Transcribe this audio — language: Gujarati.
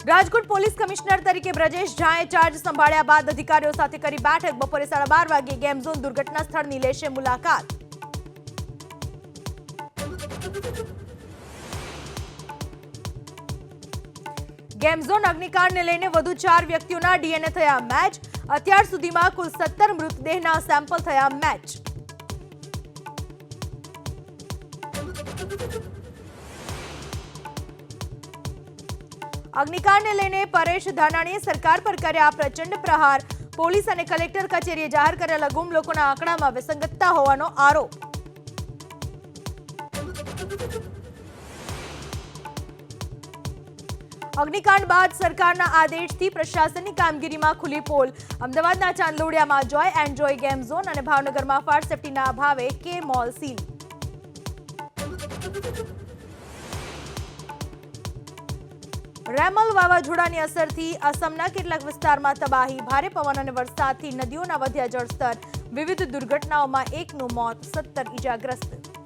રાજકોટ પોલીસ કમિશનર તરીકે બ્રજેશ ઝાએ ચાર્જ સંભાળ્યા બાદ અધિકારીઓ સાથે કરી બેઠક. બપોરે 12:30 વાગે ગેમ ઝોન દુર્ઘટના સ્થળની લેશે મુલાકાત. ગેમ ઝોન અગ્નિકાંડને લઈને વધુ 4 વ્યક્તિઓના ડીએનએ થયા મેચ. અત્યાર સુધીમાં કુલ 17 મૃતદેહના સેમ્પલ થયા મેચ. અગ્નિકાંડને લઈને પરેશ ધાનાણીએ સરકાર પર કર્યા પ્રચંડ પ્રહાર. પોલીસ અને કલેક્ટર કચેરીએ જાહેર કરેલા ગુમ લોકોના આંકડામાં વિસંગતતા હોવાનો આરોપ. અગ્નિકાંડ બાદ સરકારના આદેશથી પ્રશાસનની કામગીરીમાં ખુલ્લી પોલ. અમદાવાદના ચાંદલોડિયામાં જોય એન્ડ જોય ગેમ ઝોન અને ભાવનગરમાં ફાયર સેફટીના અભાવે કે મોલ સીલ. રેમલ વાવાઝોડાની અસરથી અસમના કેટલાક વિસ્તારમાં તબાહી. ભારે પવન અને વરસાદથી નદીઓના વધ્યા જળસ્તર. વિવિધ દુર્ઘટનાઓમાં એકનું મોત, 17 ઇજાગ્રસ્ત.